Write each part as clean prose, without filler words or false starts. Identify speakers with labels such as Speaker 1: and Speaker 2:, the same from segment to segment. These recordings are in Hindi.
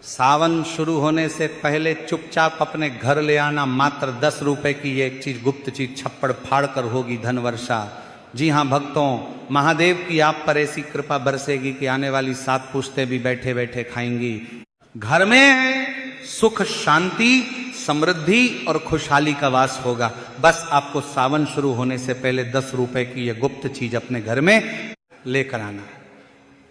Speaker 1: सावन शुरू होने से पहले चुपचाप अपने घर ले आना। मात्र 10 रुपए की ये एक चीज, गुप्त चीज, छप्पड़ फाड़ कर होगी धन वर्षा। जी हाँ भक्तों, महादेव की आप पर ऐसी कृपा बरसेगी कि आने वाली 7 पुश्तें भी बैठे बैठे खाएंगी। घर में सुख, शांति, समृद्धि और खुशहाली का वास होगा। बस आपको सावन शुरू होने से पहले 10 रुपए की यह गुप्त चीज अपने घर में लेकर आना।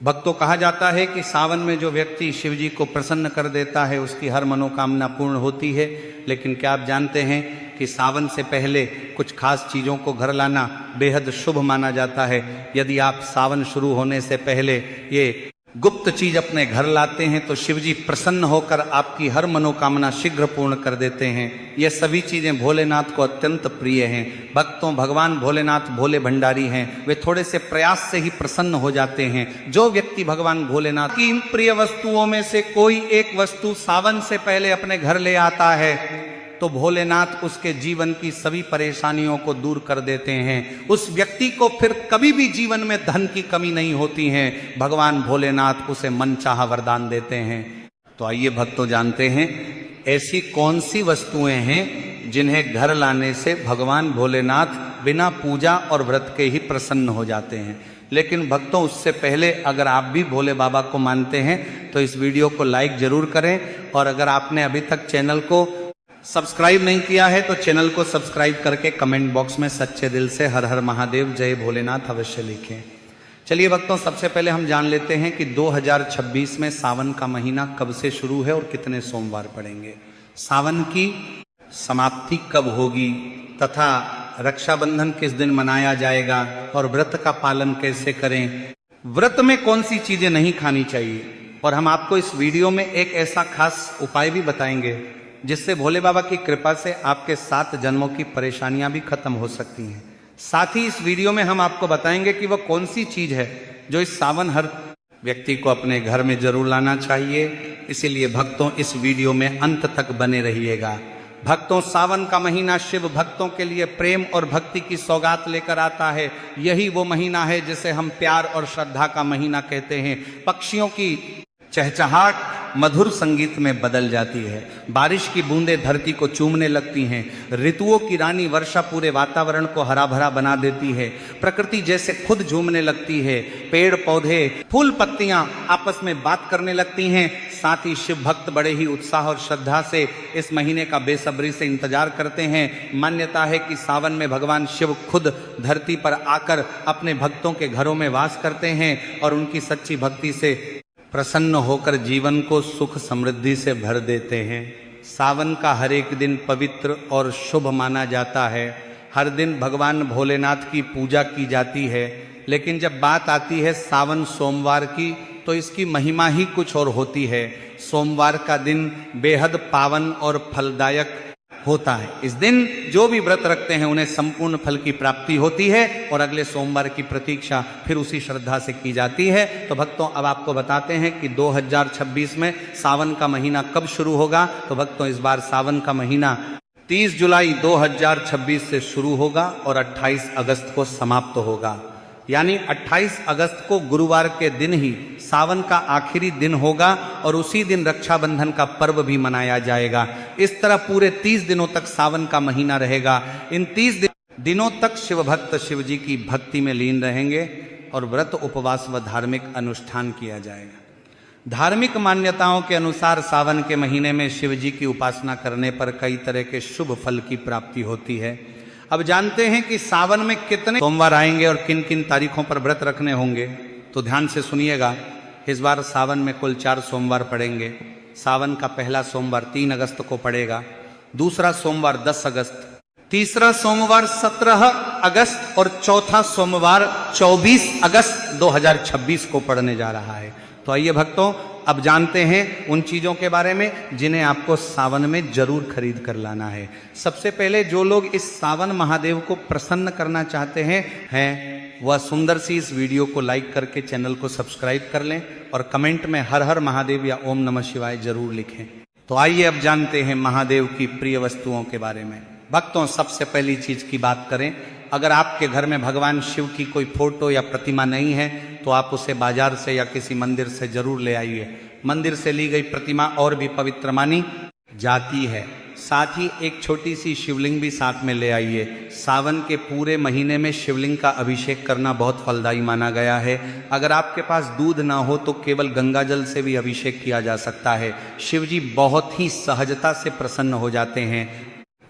Speaker 1: भक्तों, कहा जाता है कि सावन में जो व्यक्ति शिव जी को प्रसन्न कर देता है उसकी हर मनोकामना पूर्ण होती है। लेकिन क्या आप जानते हैं कि सावन से पहले कुछ खास चीज़ों को घर लाना बेहद शुभ माना जाता है। यदि आप सावन शुरू होने से पहले ये गुप्त चीज अपने घर लाते हैं तो शिव जी प्रसन्न होकर आपकी हर मनोकामना शीघ्र पूर्ण कर देते हैं। ये सभी चीजें भोलेनाथ को अत्यंत प्रिय हैं। भक्तों, भगवान भोलेनाथ भोले भंडारी हैं, वे थोड़े से प्रयास से ही प्रसन्न हो जाते हैं। जो व्यक्ति भगवान भोलेनाथ की इन प्रिय वस्तुओं में से कोई एक वस्तु सावन से पहले अपने घर ले आता है तो भोलेनाथ उसके जीवन की सभी परेशानियों को दूर कर देते हैं। उस व्यक्ति को फिर कभी भी जीवन में धन की कमी नहीं होती है। भगवान भोलेनाथ उसे मनचाहा वरदान देते हैं। तो आइए भक्तों, जानते हैं ऐसी कौन सी वस्तुएं हैं जिन्हें घर लाने से भगवान भोलेनाथ बिना पूजा और व्रत के ही प्रसन्न हो जाते हैं। लेकिन भक्तों, उससे पहले अगर आप भी भोले बाबा को मानते हैं तो इस वीडियो को लाइक जरूर करें, और अगर आपने अभी तक चैनल को सब्सक्राइब नहीं किया है तो चैनल को सब्सक्राइब करके कमेंट बॉक्स में सच्चे दिल से हर हर महादेव, जय भोलेनाथ अवश्य लिखें। चलिए भक्तों, सबसे पहले हम जान लेते हैं कि 2026 में सावन का महीना कब से शुरू है और कितने सोमवार पड़ेंगे, सावन की समाप्ति कब होगी, तथा रक्षाबंधन किस दिन मनाया जाएगा और व्रत का पालन कैसे करें, व्रत में कौन सी चीजें नहीं खानी चाहिए। और हम आपको इस वीडियो में एक ऐसा खास उपाय भी बताएंगे जिससे भोले बाबा की कृपा से आपके 7 जन्मों की परेशानियां भी खत्म हो सकती हैं। साथ ही इस वीडियो में हम आपको बताएंगे कि वह कौन सी चीज है जो इस सावन हर व्यक्ति को अपने घर में जरूर लाना चाहिए। इसीलिए भक्तों, इस वीडियो में अंत तक बने रहिएगा। भक्तों, सावन का महीना शिव भक्तों के लिए प्रेम और भक्ति की सौगात लेकर आता है। यही वो महीना है जिसे हम प्यार और श्रद्धा का महीना कहते हैं। पक्षियों की चहचहाट मधुर संगीत में बदल जाती है, बारिश की बूंदें धरती को चूमने लगती हैं, ऋतुओं की रानी वर्षा पूरे वातावरण को हरा भरा बना देती है, प्रकृति जैसे खुद झूमने लगती है, पेड़ पौधे फूल पत्तियां आपस में बात करने लगती हैं। साथ ही शिव भक्त बड़े ही उत्साह और श्रद्धा से इस महीने का बेसब्री से इंतजार करते हैं। मान्यता है कि सावन में भगवान शिव खुद धरती पर आकर अपने भक्तों के घरों में वास करते हैं और उनकी सच्ची भक्ति से प्रसन्न होकर जीवन को सुख समृद्धि से भर देते हैं। सावन का हर एक दिन पवित्र और शुभ माना जाता है। हर दिन भगवान भोलेनाथ की पूजा की जाती है। लेकिन जब बात आती है सावन सोमवार की तो इसकी महिमा ही कुछ और होती है। सोमवार का दिन बेहद पावन और फलदायक होता है। इस दिन जो भी व्रत रखते हैं उन्हें संपूर्ण फल की प्राप्ति होती है और अगले सोमवार की प्रतीक्षा फिर उसी श्रद्धा से की जाती है। तो भक्तों, अब आपको बताते हैं कि 2026 में सावन का महीना कब शुरू होगा। तो भक्तों, इस बार सावन का महीना 30 जुलाई 2026 से शुरू होगा और 28 अगस्त को समाप्त होगा। यानी 28 अगस्त को गुरुवार के दिन ही सावन का आखिरी दिन होगा और उसी दिन रक्षाबंधन का पर्व भी मनाया जाएगा। इस तरह पूरे 30 दिनों तक सावन का महीना रहेगा। इन 30 दिनों तक शिव भक्त शिव जी की भक्ति में लीन रहेंगे और व्रत, उपवास व धार्मिक अनुष्ठान किया जाएगा। धार्मिक मान्यताओं के अनुसार सावन के महीने में शिव जी की उपासना करने पर कई तरह के शुभ फल की प्राप्ति होती है। अब जानते हैं कि सावन में कितने सोमवार आएंगे और किन किन तारीखों पर व्रत रखने होंगे। तो ध्यान से सुनिएगा। इस बार सावन में कुल 4 सोमवार पड़ेंगे। सावन का पहला सोमवार 3 अगस्त को पड़ेगा, दूसरा सोमवार 10 अगस्त, तीसरा सोमवार 17 अगस्त और चौथा सोमवार 24 अगस्त 2026 को पड़ने जा रहा है। तो आइए भक्तों, अब जानते हैं उन चीज़ों के बारे में जिन्हें आपको सावन में जरूर खरीद कर लाना है। सबसे पहले जो लोग इस सावन महादेव को प्रसन्न करना चाहते हैं वह सुंदर सी इस वीडियो को लाइक करके चैनल को सब्सक्राइब कर लें और कमेंट में हर हर महादेव या ओम नमः शिवाय जरूर लिखें। तो आइए अब जानते हैं महादेव की प्रिय वस्तुओं के बारे में। भक्तों, सबसे पहली चीज की बात करें, अगर आपके घर में भगवान शिव की कोई फोटो या प्रतिमा नहीं है तो आप उसे बाजार से या किसी मंदिर से जरूर ले आइए। मंदिर से ली गई प्रतिमा और भी पवित्र मानी जाती है। साथ ही एक छोटी सी शिवलिंग भी साथ में ले आइए। सावन के पूरे महीने में शिवलिंग का अभिषेक करना बहुत फलदायी माना गया है। अगर आपके पास दूध ना हो तो केवल गंगा जल से भी अभिषेक किया जा सकता है। शिव जी बहुत ही सहजता से प्रसन्न हो जाते हैं।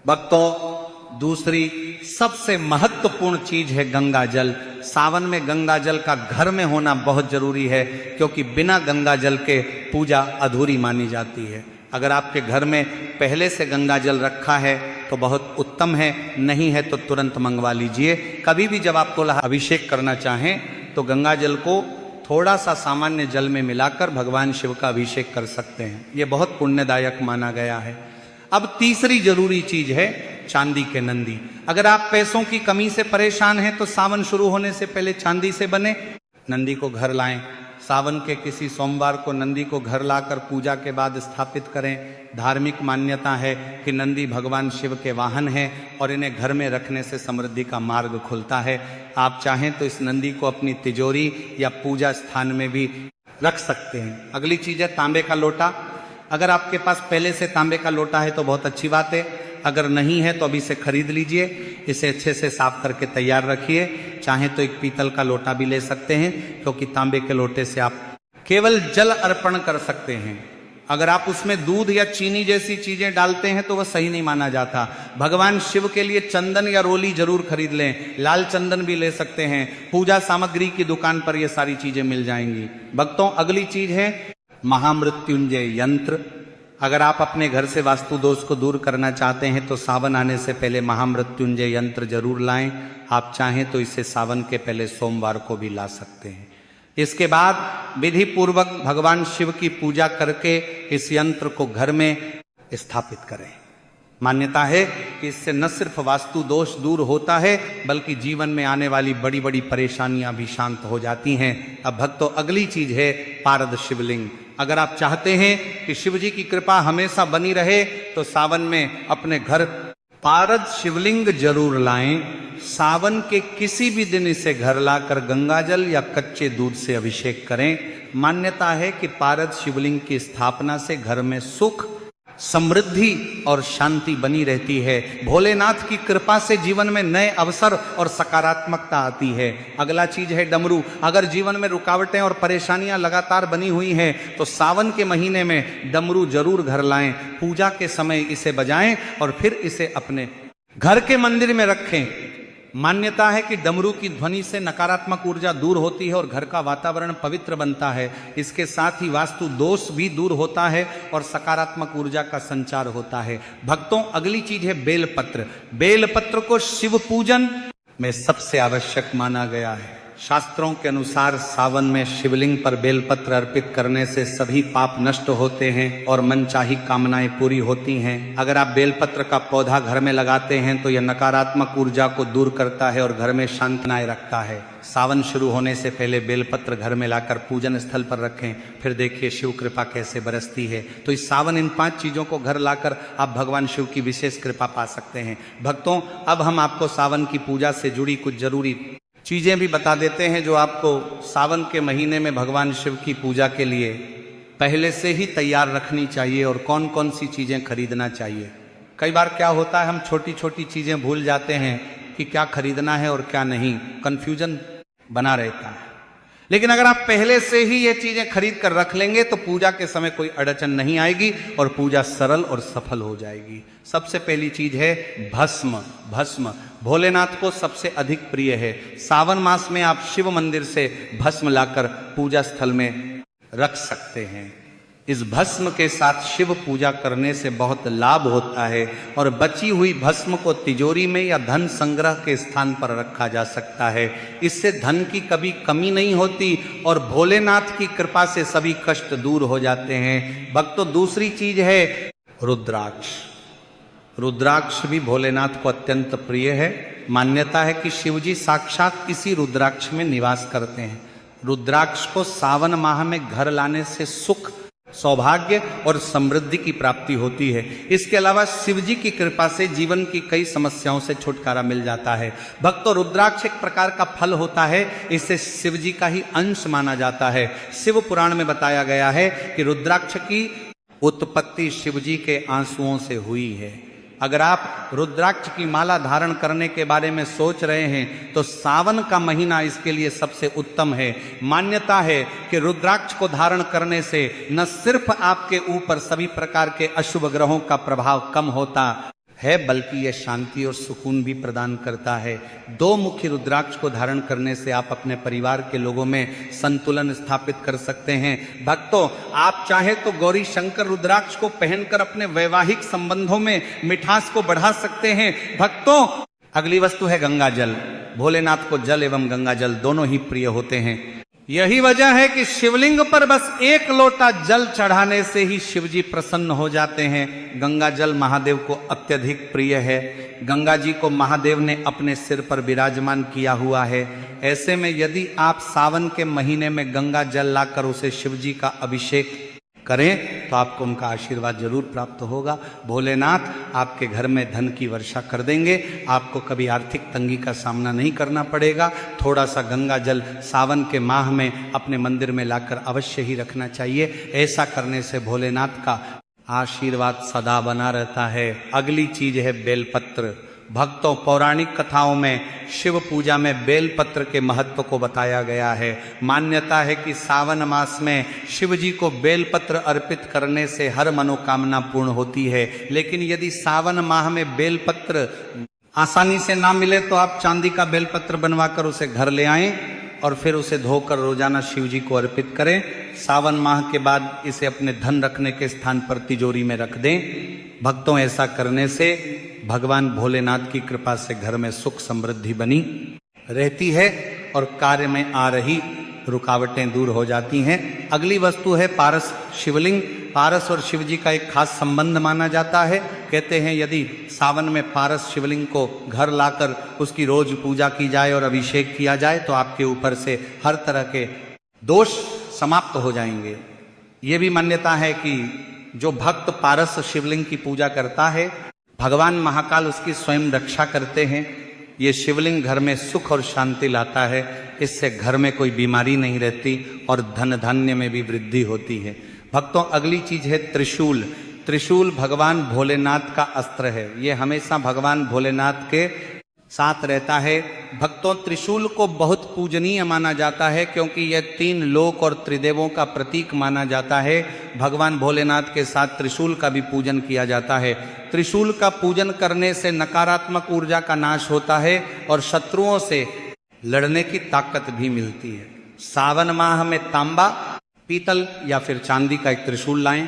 Speaker 1: भक्तों, दूसरी सबसे महत्वपूर्ण चीज है गंगा जल। सावन में गंगा जल का घर में होना बहुत जरूरी है, क्योंकि बिना गंगा जल के पूजा अधूरी मानी जाती है। अगर आपके घर में पहले से गंगा जल रखा है तो बहुत उत्तम है, नहीं है तो तुरंत मंगवा लीजिए। कभी भी जब आपको अभिषेक करना चाहें तो गंगा जल को थोड़ा सा सामान्य जल में मिलाकर भगवान शिव का अभिषेक कर सकते हैं। ये बहुत पुण्यदायक माना गया है। अब तीसरी जरूरी चीज है चांदी के नंदी। अगर आप पैसों की कमी से परेशान हैं तो सावन शुरू होने से पहले चांदी से बने नंदी को घर लाएं। सावन के किसी सोमवार को नंदी को घर लाकर पूजा के बाद स्थापित करें। धार्मिक मान्यता है कि नंदी भगवान शिव के वाहन हैं और इन्हें घर में रखने से समृद्धि का मार्ग खुलता है। आप चाहें तो इस नंदी को अपनी तिजोरी या पूजा स्थान में भी रख सकते हैं। अगली चीज है तांबे का लोटा। अगर आपके पास पहले से तांबे का लोटा है तो बहुत अच्छी बात है, अगर नहीं है तो अभी से खरीद लीजिए। इसे अच्छे से साफ करके तैयार रखिए। चाहे तो एक पीतल का लोटा भी ले सकते हैं, क्योंकि तांबे के लोटे से आप केवल जल अर्पण कर सकते हैं। अगर आप उसमें दूध या चीनी जैसी चीजें डालते हैं तो वह सही नहीं माना जाता। भगवान शिव के लिए चंदन या रोली जरूर खरीद लें। लाल चंदन भी ले सकते हैं। पूजा सामग्री की दुकान पर ये सारी चीजें मिल जाएंगी। भक्तों, अगली चीज है महामृत्युंजय यंत्र। अगर आप अपने घर से वास्तु दोष को दूर करना चाहते हैं तो सावन आने से पहले महामृत्युंजय यंत्र जरूर लाएं। आप चाहें तो इसे सावन के पहले सोमवार को भी ला सकते हैं। इसके बाद विधि पूर्वक भगवान शिव की पूजा करके इस यंत्र को घर में स्थापित करें। मान्यता है कि इससे न सिर्फ वास्तु दोष दूर होता है, बल्कि जीवन में आने वाली बड़ी बड़ी परेशानियां भी शांत हो जाती हैं। अब भक्तों, अगली चीज है पारद शिवलिंग। अगर आप चाहते हैं कि शिव जी की कृपा हमेशा बनी रहे तो सावन में अपने घर पारद शिवलिंग जरूर लाएं। सावन के किसी भी दिन इसे घर लाकर गंगाजल या कच्चे दूध से अभिषेक करें। मान्यता है कि पारद शिवलिंग की स्थापना से घर में सुख, समृद्धि और शांति बनी रहती है। भोलेनाथ की कृपा से जीवन में नए अवसर और सकारात्मकता आती है। अगला चीज है डमरू। अगर जीवन में रुकावटें और परेशानियां लगातार बनी हुई हैं तो सावन के महीने में डमरू जरूर घर लाएं। पूजा के समय इसे बजाएं और फिर इसे अपने घर के मंदिर में रखें। मान्यता है कि डमरू की ध्वनि से नकारात्मक ऊर्जा दूर होती है और घर का वातावरण पवित्र बनता है। इसके साथ ही वास्तु दोष भी दूर होता है और सकारात्मक ऊर्जा का संचार होता है। भक्तों, अगली चीज है बेलपत्र। बेलपत्र को शिव पूजन में सबसे आवश्यक माना गया है। शास्त्रों के अनुसार सावन में शिवलिंग पर बेलपत्र अर्पित करने से सभी पाप नष्ट होते हैं और मनचाही कामनाएं पूरी होती हैं। अगर आप बेलपत्र का पौधा घर में लगाते हैं तो यह नकारात्मक ऊर्जा को दूर करता है और घर में शांति बनाए रखता है। सावन शुरू होने से पहले बेलपत्र घर में लाकर पूजन स्थल पर रखें, फिर देखिए शिव कृपा कैसे बरसती है। तो इस सावन इन 5 चीजों को घर लाकर आप भगवान शिव की विशेष कृपा पा सकते हैं। भक्तों, अब हम आपको सावन की पूजा से जुड़ी कुछ जरूरी चीजें भी बता देते हैं जो आपको सावन के महीने में भगवान शिव की पूजा के लिए पहले से ही तैयार रखनी चाहिए और कौन कौन सी चीजें खरीदना चाहिए। कई बार क्या होता है, हम छोटी छोटी चीजें भूल जाते हैं कि क्या खरीदना है और क्या नहीं, कंफ्यूजन बना रहता है। लेकिन अगर आप पहले से ही ये चीजें खरीद कर रख लेंगे तो पूजा के समय कोई अड़चन नहीं आएगी और पूजा सरल और सफल हो जाएगी। सबसे पहली चीज है भस्म। भस्म भोलेनाथ को सबसे अधिक प्रिय है। सावन मास में आप शिव मंदिर से भस्म लाकर पूजा स्थल में रख सकते हैं। इस भस्म के साथ शिव पूजा करने से बहुत लाभ होता है और बची हुई भस्म को तिजोरी में या धन संग्रह के स्थान पर रखा जा सकता है। इससे धन की कभी कमी नहीं होती और भोलेनाथ की कृपा से सभी कष्ट दूर हो जाते हैं। भक्तों, दूसरी चीज है रुद्राक्ष। रुद्राक्ष भी भोलेनाथ को अत्यंत प्रिय है। मान्यता है कि शिवजी साक्षात इसी रुद्राक्ष में निवास करते हैं। रुद्राक्ष को सावन माह में घर लाने से सुख, सौभाग्य और समृद्धि की प्राप्ति होती है। इसके अलावा शिव जी की कृपा से जीवन की कई समस्याओं से छुटकारा मिल जाता है। भक्तों, रुद्राक्ष एक प्रकार का फल होता है, इसे शिव जी का ही अंश माना जाता है। शिव पुराण में बताया गया है कि रुद्राक्ष की उत्पत्ति शिव जी के आंसुओं से हुई है। अगर आप रुद्राक्ष की माला धारण करने के बारे में सोच रहे हैं तो सावन का महीना इसके लिए सबसे उत्तम है। मान्यता है कि रुद्राक्ष को धारण करने से न सिर्फ आपके ऊपर सभी प्रकार के अशुभ ग्रहों का प्रभाव कम होता है, बल्कि यह शांति और सुकून भी प्रदान करता है। 2 मुखी रुद्राक्ष को धारण करने से आप अपने परिवार के लोगों में संतुलन स्थापित कर सकते हैं। भक्तों, आप चाहे तो गौरी शंकर रुद्राक्ष को पहनकर अपने वैवाहिक संबंधों में मिठास को बढ़ा सकते हैं। भक्तों, अगली वस्तु है गंगा जल। भोलेनाथ को जल एवं गंगा जल दोनों ही प्रिय होते हैं। यही वजह है कि शिवलिंग पर बस 1 लोटा जल चढ़ाने से ही शिव जी प्रसन्न हो जाते हैं। गंगा जल महादेव को अत्यधिक प्रिय है। गंगा जी को महादेव ने अपने सिर पर विराजमान किया हुआ है। ऐसे में यदि आप सावन के महीने में गंगा जल लाकर उसे शिव जी का अभिषेक करें तो आपको उनका आशीर्वाद जरूर प्राप्त होगा। भोलेनाथ आपके घर में धन की वर्षा कर देंगे, आपको कभी आर्थिक तंगी का सामना नहीं करना पड़ेगा। थोड़ा सा गंगा जल सावन के माह में अपने मंदिर में लाकर अवश्य ही रखना चाहिए। ऐसा करने से भोलेनाथ का आशीर्वाद सदा बना रहता है। अगली चीज है बेलपत्र। भक्तों, पौराणिक कथाओं में शिव पूजा में बेलपत्र के महत्व को बताया गया है। मान्यता है कि सावन मास में शिव जी को बेलपत्र अर्पित करने से हर मनोकामना पूर्ण होती है। लेकिन यदि सावन माह में बेलपत्र आसानी से ना मिले तो आप चांदी का बेलपत्र बनवाकर उसे घर ले आएं और फिर उसे धोकर रोजाना शिव जी को अर्पित करें। सावन माह के बाद इसे अपने धन रखने के स्थान पर तिजोरी में रख दें। भक्तों, ऐसा करने से भगवान भोलेनाथ की कृपा से घर में सुख समृद्धि बनी रहती है और कार्य में आ रही रुकावटें दूर हो जाती हैं। अगली वस्तु है पारस शिवलिंग। पारस और शिव जी का एक खास संबंध माना जाता है। कहते हैं यदि सावन में पारस शिवलिंग को घर लाकर उसकी रोज पूजा की जाए और अभिषेक किया जाए तो आपके ऊपर से हर तरह के दोष समाप्त हो जाएंगे। ये भी मान्यता है कि जो भक्त पारस शिवलिंग की पूजा करता है, भगवान महाकाल उसकी स्वयं रक्षा करते हैं। ये शिवलिंग घर में सुख और शांति लाता है। इससे घर में कोई बीमारी नहीं रहती और धन धान्य में भी वृद्धि होती है। भक्तों, अगली चीज है त्रिशूल। त्रिशूल भगवान भोलेनाथ का अस्त्र है। ये हमेशा भगवान भोलेनाथ के साथ रहता है। भक्तों, त्रिशूल को बहुत पूजनीय माना जाता है क्योंकि यह 3 लोक और त्रिदेवों का प्रतीक माना जाता है। भगवान भोलेनाथ के साथ त्रिशूल का भी पूजन किया जाता है। त्रिशूल का पूजन करने से नकारात्मक ऊर्जा का नाश होता है और शत्रुओं से लड़ने की ताकत भी मिलती है। सावन माह में तांबा, पीतल या फिर चांदी का एक त्रिशूल लाएं,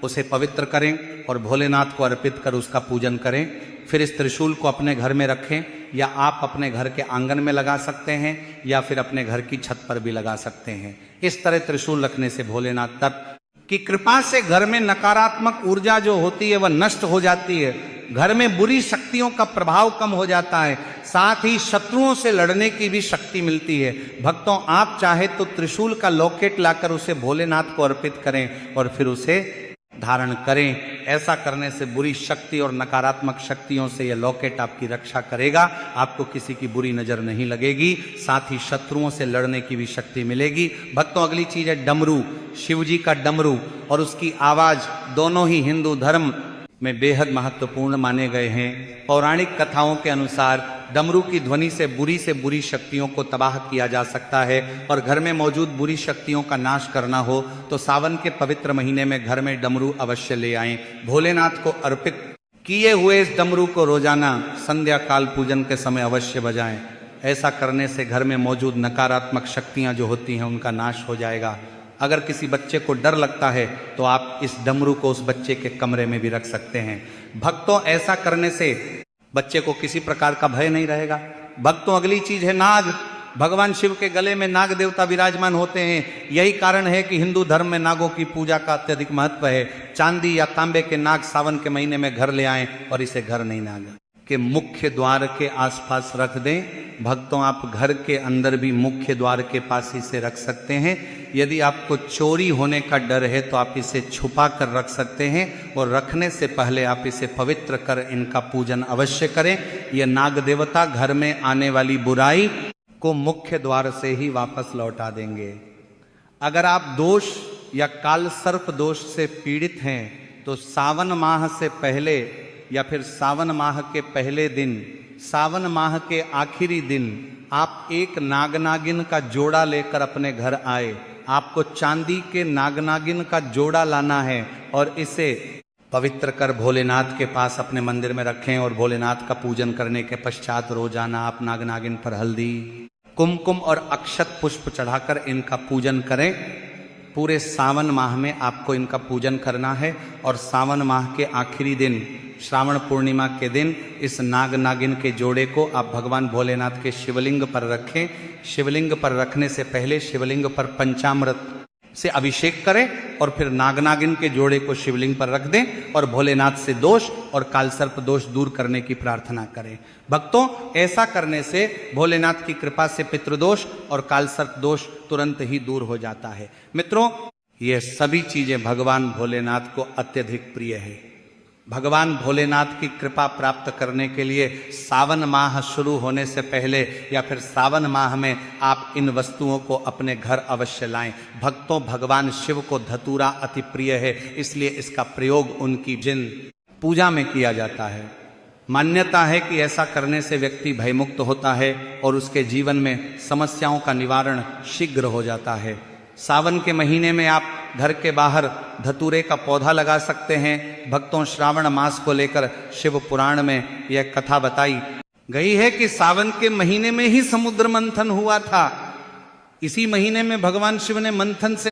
Speaker 1: उसे पवित्र करें और भोलेनाथ को अर्पित कर उसका पूजन करें। फिर इस त्रिशूल को अपने घर में रखें या आप अपने घर के आंगन में लगा सकते हैं या फिर अपने घर की छत पर भी लगा सकते हैं। इस तरह त्रिशूल रखने से भोलेनाथ तत्व की कृपा से घर में नकारात्मक ऊर्जा जो होती है वह नष्ट हो जाती है। घर में बुरी शक्तियों का प्रभाव कम हो जाता है। साथ ही शत्रुओं से लड़ने की भी शक्ति मिलती है। भक्तों, आप चाहे तो त्रिशूल का लॉकेट लाकर उसे भोलेनाथ को अर्पित करें और फिर उसे धारण करें। ऐसा करने से बुरी शक्ति और नकारात्मक शक्तियों से यह लॉकेट आपकी रक्षा करेगा। आपको किसी की बुरी नजर नहीं लगेगी, साथ ही शत्रुओं से लड़ने की भी शक्ति मिलेगी। भक्तों, अगली चीज है डमरू। शिव जी का डमरू और उसकी आवाज दोनों ही हिंदू धर्म में बेहद महत्वपूर्ण माने गए हैं। पौराणिक कथाओं के अनुसार डमरू की ध्वनि से बुरी शक्तियों को तबाह किया जा सकता है और घर में मौजूद बुरी शक्तियों का नाश करना हो तो सावन के पवित्र महीने में घर में डमरू अवश्य ले आएं। भोलेनाथ को अर्पित किए हुए इस डमरू को रोजाना संध्या काल पूजन के समय अवश्य बजाएं। ऐसा करने से घर में मौजूद नकारात्मक शक्तियां जो होती हैं उनका नाश हो जाएगा। अगर किसी बच्चे को डर लगता है तो आप इस डमरू को उस बच्चे के कमरे में भी रख सकते हैं। भक्तों, ऐसा करने से बच्चे को किसी प्रकार का भय नहीं रहेगा। भक्तों, अगली चीज है नाग। भगवान शिव के गले में नाग देवता विराजमान होते हैं। यही कारण है कि हिंदू धर्म में नागों की पूजा का अत्यधिक महत्व है। चांदी या तांबे के नाग सावन के महीने में घर ले आएं और इसे घर नहीं नाग के मुख्य द्वार के आसपास रख दें। भक्तों, आप घर के अंदर भी मुख्य द्वार के पास इसे रख सकते हैं। यदि आपको चोरी होने का डर है तो आप इसे छुपा कर रख सकते हैं, और रखने से पहले आप इसे पवित्र कर इनका पूजन अवश्य करें। यह नाग देवता घर में आने वाली बुराई को मुख्य द्वार से ही वापस लौटा देंगे। अगर आप दोष या काल सर्प दोष से पीड़ित हैं तो सावन माह से पहले या फिर सावन माह के पहले दिन, सावन माह के आखिरी दिन आप एक नाग नागिन का जोड़ा लेकर अपने घर आए। आपको चांदी के नाग नागिन का जोड़ा लाना है और इसे पवित्र कर भोलेनाथ के पास अपने मंदिर में रखें, और भोलेनाथ का पूजन करने के पश्चात रोजाना आप नाग नागिन पर हल्दी, कुमकुम और अक्षत पुष्प चढ़ाकर इनका पूजन करें। पूरे सावन माह में आपको इनका पूजन करना है, और सावन माह के आखिरी दिन श्रावण पूर्णिमा के दिन इस नाग नागिन के जोड़े को आप भगवान भोलेनाथ के शिवलिंग पर रखें। शिवलिंग पर रखने से पहले शिवलिंग पर पंचामृत से अभिषेक करें, और फिर नाग नागिन के जोड़े को शिवलिंग पर रख दें और भोलेनाथ से दोष और कालसर्प दोष दूर करने की प्रार्थना करें। भक्तों, ऐसा करने से भोलेनाथ की कृपा से पितृदोष और कालसर्प दोष तुरंत ही दूर हो जाता है। मित्रों, ये सभी चीजें भगवान भोलेनाथ को अत्यधिक प्रिय है। भगवान भोलेनाथ की कृपा प्राप्त करने के लिए सावन माह शुरू होने से पहले या फिर सावन माह में आप इन वस्तुओं को अपने घर अवश्य लाएं। भक्तों, भगवान शिव को धतूरा अति प्रिय है, इसलिए इसका प्रयोग उनकी जिन पूजा में किया जाता है। मान्यता है कि ऐसा करने से व्यक्ति भयमुक्त होता है और उसके जीवन में समस्याओं का निवारण शीघ्र हो जाता है। सावन के महीने में आप घर के बाहर धतूरे का पौधा लगा सकते हैं। भक्तों, श्रावण मास को लेकर शिव पुराण में यह कथा बताई गई है कि सावन के महीने में ही समुद्र मंथन हुआ था। इसी महीने में भगवान शिव ने मंथन से